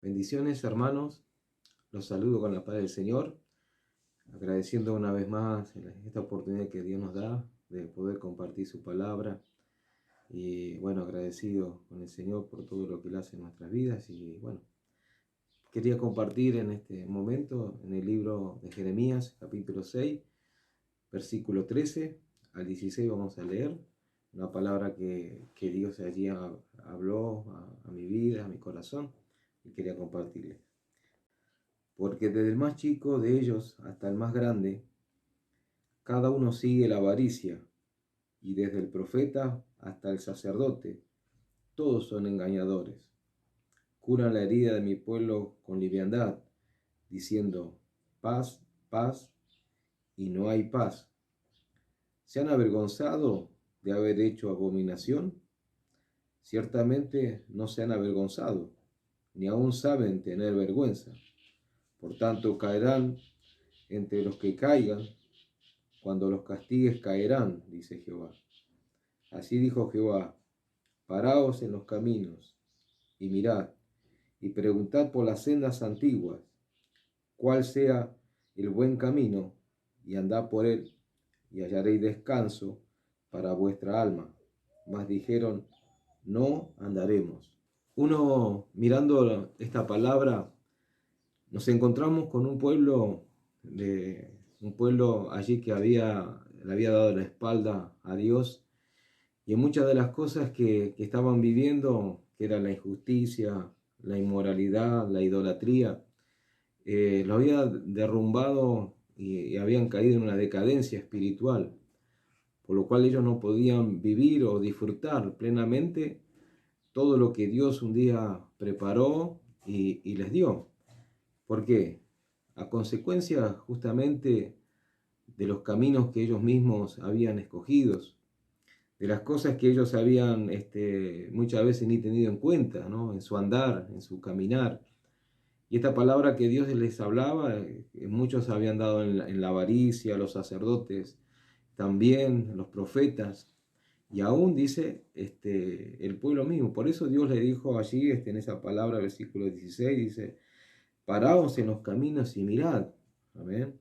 Bendiciones, hermanos. Los saludo con la paz del Señor, agradeciendo una vez más esta oportunidad que Dios nos da de poder compartir su palabra. Y bueno, agradecido con el Señor por todo lo que Él hace en nuestras vidas. Y bueno, quería compartir en este momento en el libro de Jeremías, capítulo 6, versículo 13 al 16. Vamos a leer una palabra que Dios allí habló a mi vida, a mi corazón, y quería compartirle. Porque desde el más chico de ellos hasta el más grande, cada uno sigue la avaricia, y desde el profeta hasta el sacerdote, todos son engañadores. Curan la herida de mi pueblo con liviandad, diciendo, paz, paz, y no hay paz. ¿Se han avergonzado de haber hecho abominación? Ciertamente no se han avergonzado, ni aún saben tener vergüenza. Por tanto, caerán entre los que caigan. Cuando los castigues caerán, dice Jehová. Así dijo Jehová, paraos en los caminos, y mirad, y preguntad por las sendas antiguas, cuál sea el buen camino, y andad por él, y hallaréis descanso para vuestra alma. Mas dijeron, no andaremos. Uno, mirando esta palabra, nos encontramos con un pueblo allí que le había dado la espalda a Dios, y en muchas de las cosas que estaban viviendo, que era la injusticia, la inmoralidad, la idolatría, lo había derrumbado y habían caído en una decadencia espiritual, por lo cual ellos no podían vivir o disfrutar plenamente todo lo que Dios un día preparó y les dio. ¿Por qué? A consecuencia justamente de los caminos que ellos mismos habían escogidos, de las cosas que ellos habían muchas veces ni tenido en cuenta, ¿no? En su andar, en su caminar. Y esta palabra que Dios les hablaba, muchos habían dado en la avaricia, los sacerdotes, también los profetas, y aún dice el pueblo mismo. Por eso Dios le dijo allí, en esa palabra, versículo 16, dice, paraos en los caminos y mirad, amén,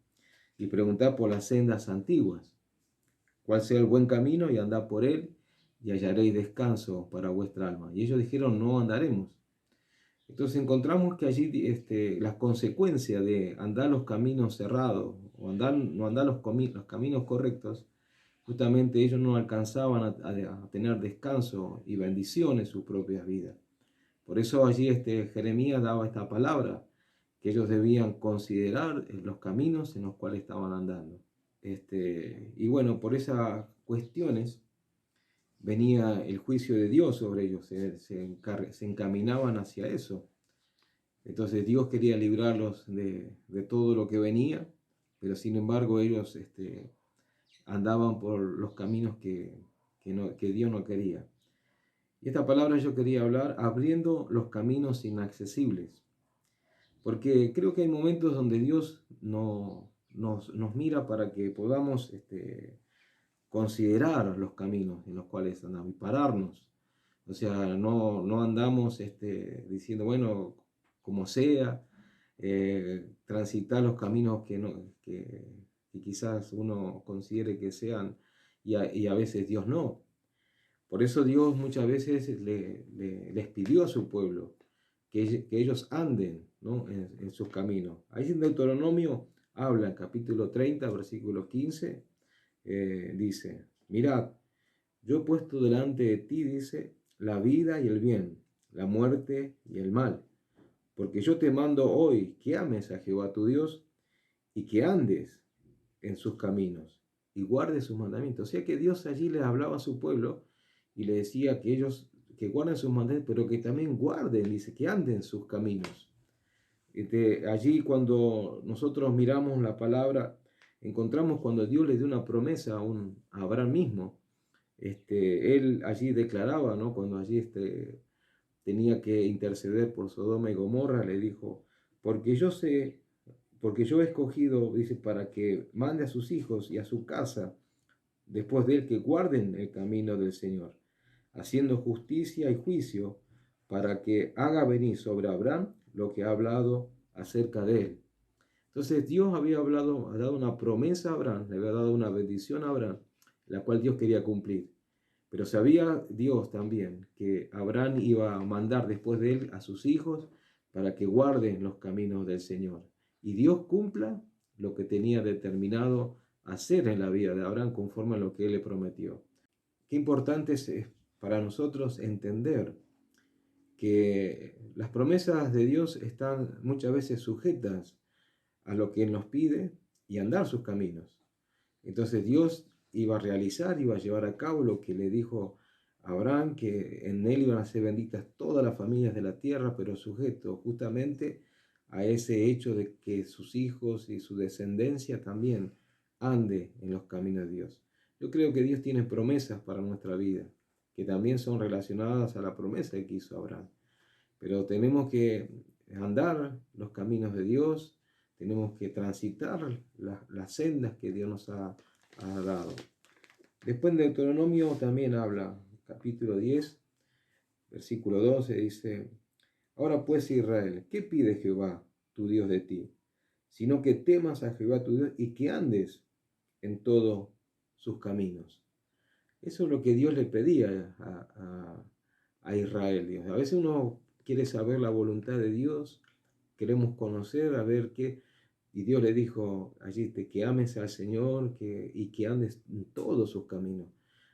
y preguntad por las sendas antiguas, cuál sea el buen camino, y andad por él, y hallaréis descanso para vuestra alma. Y ellos dijeron, no andaremos. Entonces encontramos que allí las consecuencias de andar los caminos cerrados, o no andar los caminos correctos, justamente ellos no alcanzaban a tener descanso y bendición en sus propias vidas. Por eso allí Jeremías daba esta palabra, que ellos debían considerar los caminos en los cuales estaban andando. Y bueno, por esas cuestiones venía el juicio de Dios sobre ellos, se encaminaban hacia eso. Entonces Dios quería librarlos de todo lo que venía, pero sin embargo ellos andaban por los caminos que Dios no quería. Y esta palabra yo quería hablar abriendo los caminos inaccesibles, porque creo que hay momentos donde Dios nos mira para que podamos considerar los caminos en los cuales andamos y pararnos. O sea, no andamos diciendo, bueno, como sea, transitar los caminos que quizás uno considere que sean y a veces Dios no. Por eso Dios muchas veces les pidió a su pueblo que ellos anden, ¿no? en sus caminos. Ahí en Deuteronomio habla, en capítulo 30, versículo 15, dice, mirad, yo he puesto delante de ti, dice, la vida y el bien, la muerte y el mal. Porque yo te mando hoy que ames a Jehová tu Dios y que andes en sus caminos y guardes sus mandamientos. O sea que Dios allí les hablaba a su pueblo y le decía que ellos que guarden sus mandamientos, pero que también guarden, dice, que anden en sus caminos. Allí cuando nosotros miramos la palabra, encontramos cuando Dios le dio una promesa a Abraham mismo. Él allí declaraba, ¿no? Cuando allí tenía que interceder por Sodoma y Gomorra, le dijo, porque yo he escogido, dice, para que mande a sus hijos y a su casa, después de él, que guarden el camino del Señor, haciendo justicia y juicio, para que haga venir sobre Abraham lo que ha hablado acerca de él. Entonces Dios había hablado, ha dado una promesa a Abraham, le había dado una bendición a Abraham, la cual Dios quería cumplir. Pero sabía Dios también que Abraham iba a mandar después de él a sus hijos para que guarden los caminos del Señor. Y Dios cumpla lo que tenía determinado hacer en la vida de Abraham conforme a lo que él le prometió. Qué importante es para nosotros entender que las promesas de Dios están muchas veces sujetas a lo que Él nos pide y andar sus caminos. Entonces Dios iba a realizar, iba a llevar a cabo lo que le dijo a Abraham, que en él iban a ser benditas todas las familias de la tierra, pero sujeto justamente a ese hecho de que sus hijos y su descendencia también ande en los caminos de Dios. Yo creo que Dios tiene promesas para nuestra vida, que también son relacionadas a la promesa que hizo Abraham. Pero tenemos que andar los caminos de Dios, tenemos que transitar las sendas que Dios nos ha dado. Después en Deuteronomio también habla, capítulo 10, versículo 12, dice: Ahora pues, Israel, ¿qué pide Jehová, tu Dios, de ti? Sino que temas a Jehová tu Dios y que andes en todos sus caminos. Eso es lo que Dios le pedía a Israel. Dios. A veces uno quiere saber la voluntad de Dios, queremos conocer, a ver qué. Y Dios le dijo allí que ames al Señor y que andes en todos sus caminos.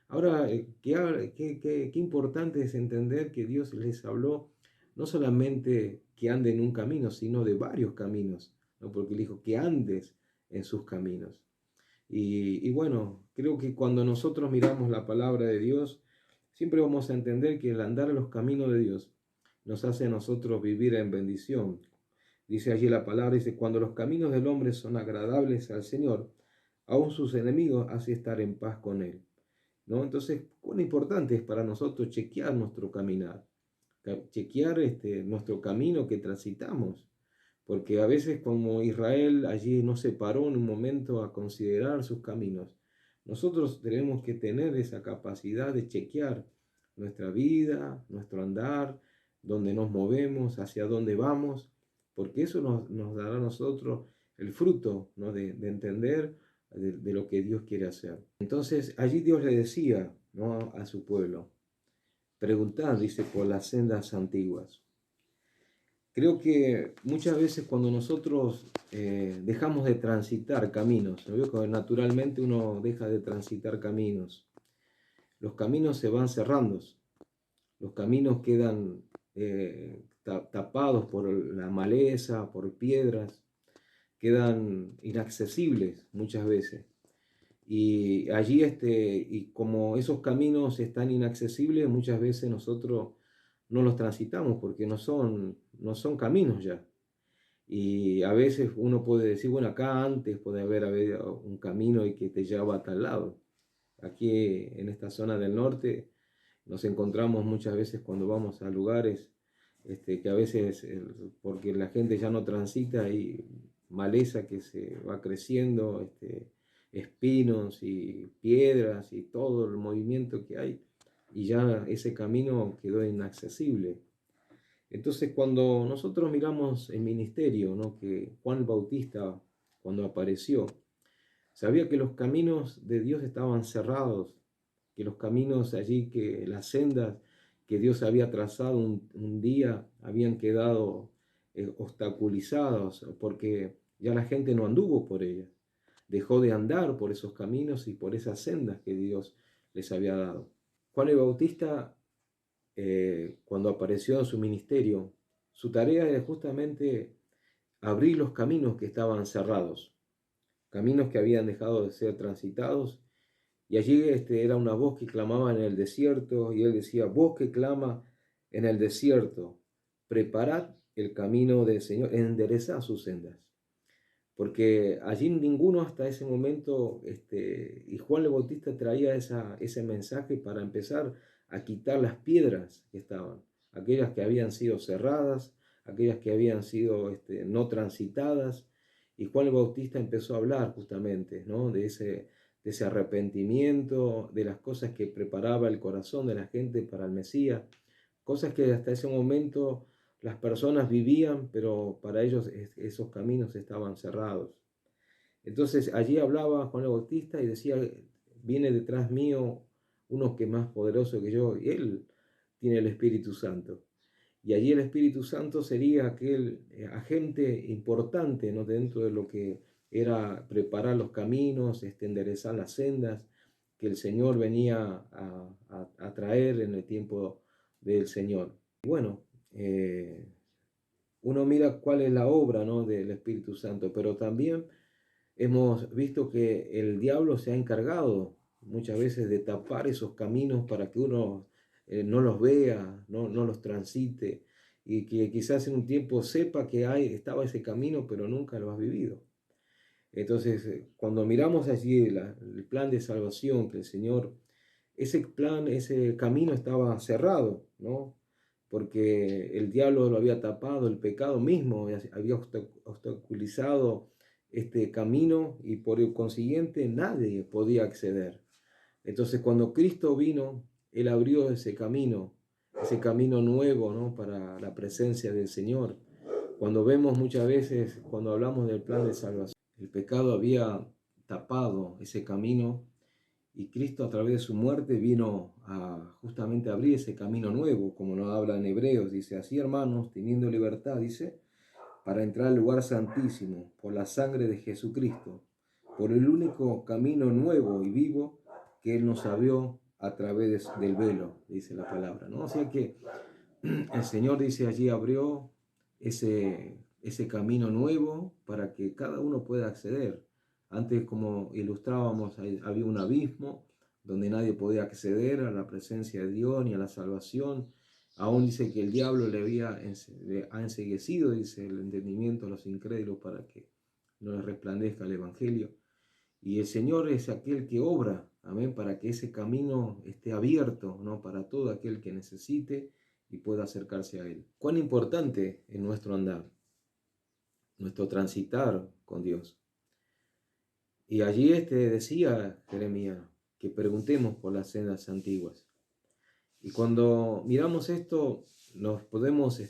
Ahora, qué importante es entender que Dios les habló no solamente que ande en un camino, sino de varios caminos, ¿no? Porque le dijo que andes en sus caminos. Y bueno, creo que cuando nosotros miramos la palabra de Dios, siempre vamos a entender que el andar en los caminos de Dios nos hace a nosotros vivir en bendición. Dice allí la palabra, dice: cuando los caminos del hombre son agradables al Señor, aun sus enemigos hace estar en paz con él. ¿No? Entonces, cuán importante es para nosotros chequear nuestro caminar, chequear nuestro camino que transitamos. Porque a veces, como Israel allí no se paró en un momento a considerar sus caminos, nosotros tenemos que tener esa capacidad de chequear nuestra vida, nuestro andar, dónde nos movemos, hacia dónde vamos, porque eso nos dará a nosotros el fruto, ¿no? de entender de lo que Dios quiere hacer. Entonces allí Dios le decía, ¿no? a su pueblo: preguntad, dice, por las sendas antiguas. Creo que muchas veces cuando nosotros dejamos de transitar caminos, ¿no? Que naturalmente uno deja de transitar caminos, los caminos se van cerrando, los caminos quedan tapados por la maleza, por piedras, quedan inaccesibles muchas veces. Y allí, y como esos caminos están inaccesibles, muchas veces nosotros no los transitamos porque no son caminos ya. Y a veces uno puede decir, bueno, acá antes puede haber un camino y que te llevaba a tal lado. Aquí en esta zona del norte nos encontramos muchas veces cuando vamos a lugares que a veces, porque la gente ya no transita, y maleza que se va creciendo, espinos y piedras y todo el movimiento que hay, y ya ese camino quedó inaccesible. Entonces, cuando nosotros miramos el ministerio, ¿no? que Juan el Bautista, cuando apareció, sabía que los caminos de Dios estaban cerrados, que los caminos allí, que las sendas que Dios había trazado un día habían quedado obstaculizadas, porque ya la gente no anduvo por ellas, dejó de andar por esos caminos y por esas sendas que Dios les había dado. Juan el Bautista, cuando apareció en su ministerio, su tarea era justamente abrir los caminos que estaban cerrados, caminos que habían dejado de ser transitados. Y allí era una voz que clamaba en el desierto, y él decía: voz que clama en el desierto, preparad el camino del Señor, enderezad sus sendas. Porque allí ninguno hasta ese momento, y Juan el Bautista traía ese mensaje para empezar a quitar las piedras que estaban, aquellas que habían sido cerradas, aquellas que habían sido no transitadas. Y Juan el Bautista empezó a hablar justamente, ¿no? de ese arrepentimiento, de las cosas que preparaba el corazón de la gente para el Mesías, cosas que hasta ese momento las personas vivían, pero para ellos esos caminos estaban cerrados. Entonces allí hablaba Juan el Bautista y decía, viene detrás mío uno que es más poderoso que yo, y él tiene el Espíritu Santo. Y allí el Espíritu Santo sería aquel agente importante, ¿no?, dentro de lo que era preparar los caminos, enderezar las sendas que el Señor venía a traer en el tiempo del Señor. Y bueno, uno mira cuál es la obra, ¿no?, del Espíritu Santo, pero también hemos visto que el diablo se ha encargado muchas veces de tapar esos caminos para que uno no los vea, no los transite, y que quizás en un tiempo sepa que estaba ese camino, pero nunca lo has vivido. Entonces, cuando miramos allí el plan de salvación que el Señor, ese plan, ese camino estaba cerrado, ¿no? Porque el diablo lo había tapado, el pecado mismo había obstaculizado este camino y por el consiguiente nadie podía acceder. Entonces, cuando Cristo vino, Él abrió ese camino nuevo, ¿no?, para la presencia del Señor. Cuando vemos muchas veces, cuando hablamos del plan de salvación, el pecado había tapado ese camino y Cristo a través de su muerte vino a justamente abrir ese camino nuevo, como nos habla en Hebreos. Dice, así hermanos, teniendo libertad, dice, para entrar al lugar santísimo por la sangre de Jesucristo, por el único camino nuevo y vivo que Él nos abrió a través del velo, dice la palabra, ¿no? O sea que el Señor, dice, allí abrió ese camino nuevo para que cada uno pueda acceder. Antes, como ilustrábamos, había un abismo donde nadie podía acceder a la presencia de Dios ni a la salvación. Aún dice que el diablo le ha enceguecido, dice, el entendimiento a los incrédulos para que no les resplandezca el Evangelio. Y el Señor es aquel que obra, amén, para que ese camino esté abierto, ¿no?, para todo aquel que necesite y pueda acercarse a Él. Cuán importante es nuestro andar, nuestro transitar con Dios. Y allí decía Jeremías que preguntemos por las sendas antiguas. Y cuando miramos esto, nos podemos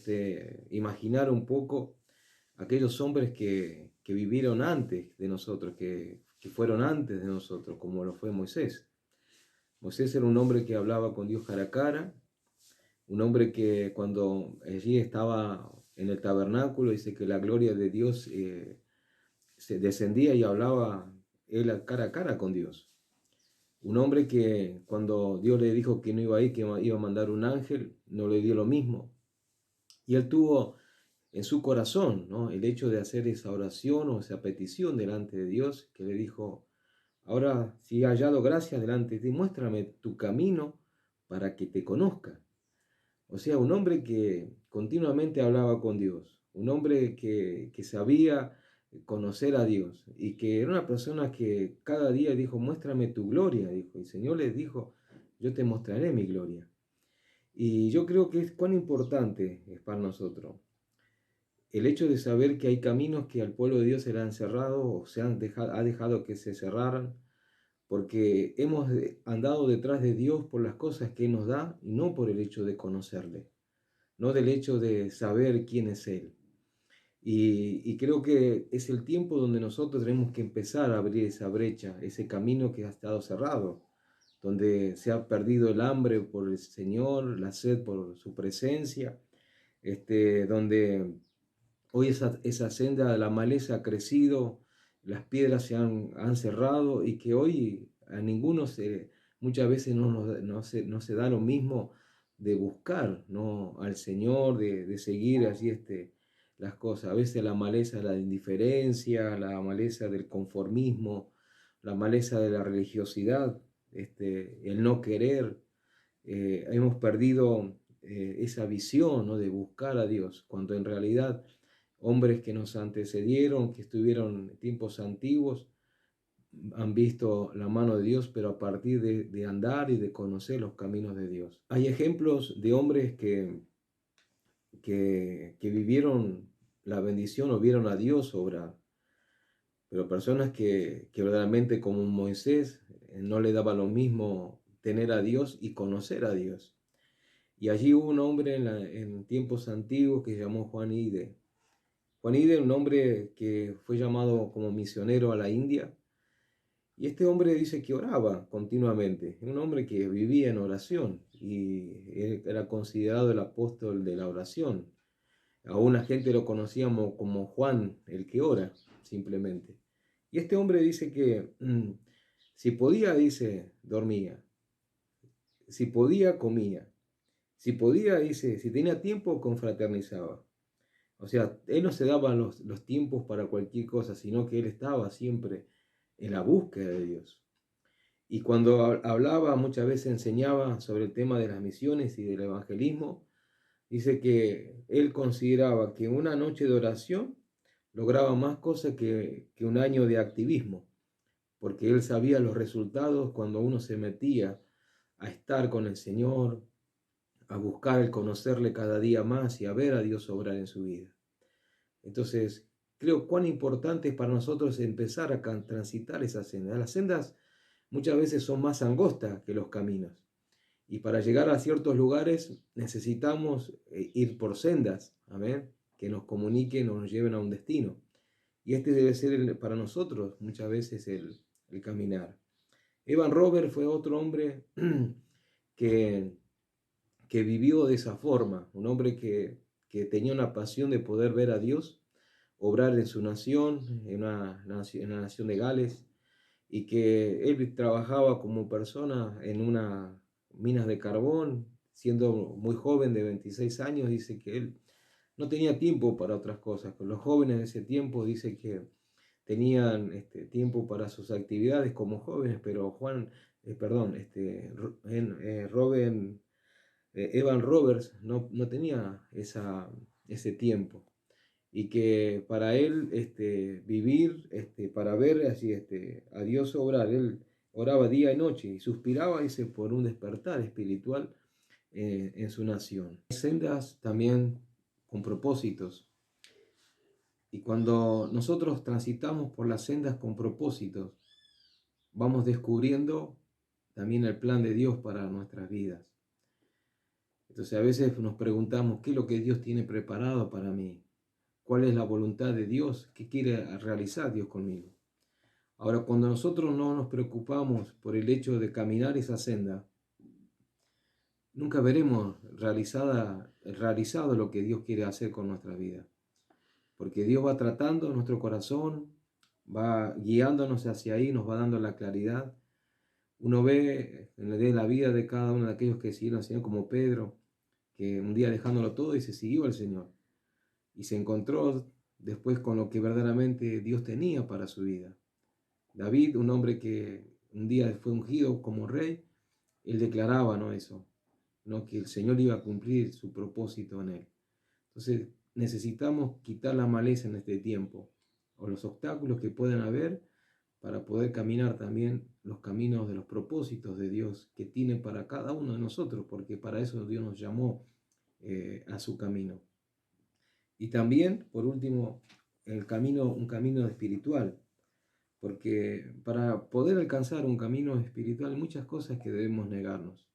imaginar un poco aquellos hombres que vivieron antes de nosotros, que fueron antes de nosotros, como lo fue Moisés. Moisés era un hombre que hablaba con Dios cara a cara, un hombre que cuando allí estaba en el tabernáculo, dice que la gloria de Dios se descendía y hablaba él cara a cara con Dios. Un hombre que cuando Dios le dijo que no iba a ir, que iba a mandar un ángel, no le dio lo mismo. Y él tuvo en su corazón, ¿no?, el hecho de hacer esa oración o esa petición delante de Dios, que le dijo, ahora si he hallado gracia delante de ti, muéstrame tu camino para que te conozca. O sea, un hombre que continuamente hablaba con Dios, un hombre que sabía conocer a Dios y que era una persona que cada día dijo, muéstrame tu gloria, dijo. Y el Señor les dijo, yo te mostraré mi gloria. Y yo creo que es cuán importante es para nosotros el hecho de saber que hay caminos que al pueblo de Dios se le han cerrado o ha dejado que se cerraran, porque hemos andado detrás de Dios por las cosas que Él nos da y no por el hecho de conocerle, no del hecho de saber quién es Él. Y creo que es el tiempo donde nosotros tenemos que empezar a abrir esa brecha, ese camino que ha estado cerrado, donde se ha perdido el hambre por el Señor, la sed por su presencia, donde hoy esa senda de la maleza ha crecido, las piedras han cerrado y que hoy a ninguno muchas veces no se da lo mismo de buscar, ¿no?, al Señor, de seguir así las cosas. A veces la maleza de la indiferencia, la maleza del conformismo, la maleza de la religiosidad, el no querer. Hemos perdido esa visión, ¿no?, de buscar a Dios, cuando en realidad hombres que nos antecedieron, que estuvieron en tiempos antiguos, han visto la mano de Dios, pero a partir de andar y de conocer los caminos de Dios. Hay ejemplos de hombres que vivieron la bendición o vieron a Dios obrar, pero personas que verdaderamente como Moisés no le daba lo mismo tener a Dios y conocer a Dios. Y allí hubo un hombre en tiempos antiguos que se llamó Juan Ide. Juan Ide, un hombre que fue llamado como misionero a la India. Y este hombre dice que oraba continuamente. Era un hombre que vivía en oración y él era considerado el apóstol de la oración. Aún la gente lo conocía como Juan, el que ora, simplemente. Y este hombre dice que si podía, dice, dormía. Si podía, comía. Si podía, dice, si tenía tiempo, confraternizaba. O sea, él no se daba los tiempos para cualquier cosa, sino que él estaba siempre en la búsqueda de Dios. Y cuando hablaba, muchas veces enseñaba sobre el tema de las misiones y del evangelismo, dice que él consideraba que una noche de oración lograba más cosas que un año de activismo, porque él sabía los resultados cuando uno se metía a estar con el Señor, a buscar el conocerle cada día más y a ver a Dios obrar en su vida. Entonces, creo cuán importante es para nosotros empezar a transitar esas sendas. Las sendas muchas veces son más angostas que los caminos. Y para llegar a ciertos lugares necesitamos ir por sendas, amén, que nos comuniquen o nos lleven a un destino. Y este debe ser para nosotros muchas veces el caminar. Evan Robert fue otro hombre que, que vivió de esa forma, un hombre que tenía una pasión de poder ver a Dios obrar en su nación, en la nación de Gales, y que él trabajaba como persona en una minas de carbón, siendo muy joven de 26 años, dice que él no tenía tiempo para otras cosas. Los jóvenes de ese tiempo dice que tenían tiempo para sus actividades como jóvenes, pero Evan Roberts no tenía ese tiempo y que para él vivir, para ver así a Dios obrar, él oraba día y noche y suspiraba, dice, por un despertar espiritual en su nación. Sendas también con propósitos. Y cuando nosotros transitamos por las sendas con propósitos, vamos descubriendo también el plan de Dios para nuestras vidas. Entonces a veces nos preguntamos, ¿qué es lo que Dios tiene preparado para mí? ¿Cuál es la voluntad de Dios? ¿Qué quiere realizar Dios conmigo? Ahora, cuando nosotros no nos preocupamos por el hecho de caminar esa senda, nunca veremos realizado lo que Dios quiere hacer con nuestra vida. Porque Dios va tratando nuestro corazón, va guiándonos hacia ahí, nos va dando la claridad. Uno ve en la vida de cada uno de aquellos que siguieron al Señor, como Pedro, que un día dejándolo todo y se siguió al Señor. Y se encontró después con lo que verdaderamente Dios tenía para su vida. David, un hombre que un día fue ungido como rey, él declaraba, ¿no? Eso, ¿no? Que el Señor iba a cumplir su propósito en él. Entonces necesitamos quitar la maleza en este tiempo, o los obstáculos que puedan haber, para poder caminar también los caminos de los propósitos de Dios que tiene para cada uno de nosotros, porque para eso Dios nos llamó a su camino. Y también, por último, un camino espiritual, porque para poder alcanzar un camino espiritual hay muchas cosas que debemos negarnos.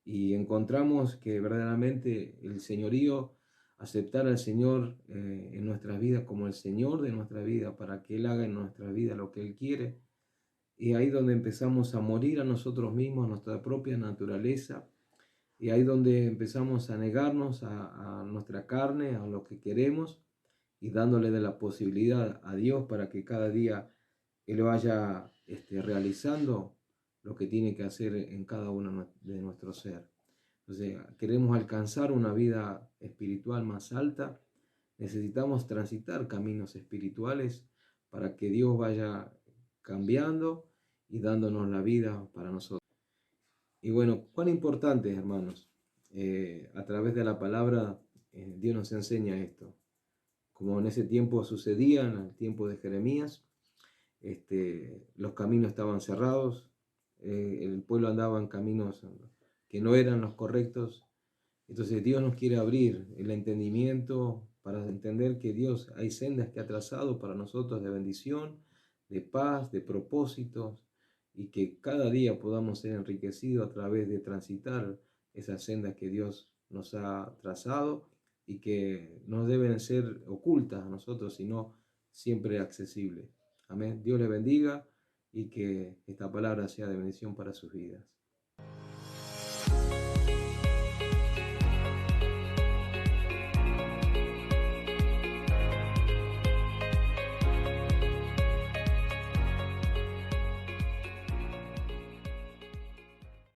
Y encontramos que verdaderamente el señorío, aceptar al Señor en nuestras vidas como el Señor de nuestra vida, para que Él haga en nuestra vida lo que Él quiere, y ahí donde empezamos a morir a nosotros mismos, a nuestra propia naturaleza, y ahí donde empezamos a negarnos a nuestra carne, a lo que queremos, y dándole de la posibilidad a Dios para que cada día Él vaya realizando lo que tiene que hacer en cada uno de nuestro ser. Entonces, queremos alcanzar una vida espiritual más alta, necesitamos transitar caminos espirituales para que Dios vaya cambiando y dándonos la vida para nosotros. Y bueno, cuán importante, hermanos, a través de la palabra Dios nos enseña esto. Como en ese tiempo sucedía, en el tiempo de Jeremías, los caminos estaban cerrados, el pueblo andaba en caminos que no eran los correctos. Entonces Dios nos quiere abrir el entendimiento para entender que Dios hay sendas que ha trazado para nosotros de bendición, de paz, de propósitos, y que cada día podamos ser enriquecidos a través de transitar esas sendas que Dios nos ha trazado y que no deben ser ocultas a nosotros, sino siempre accesibles. Amén. Dios les bendiga y que esta palabra sea de bendición para sus vidas.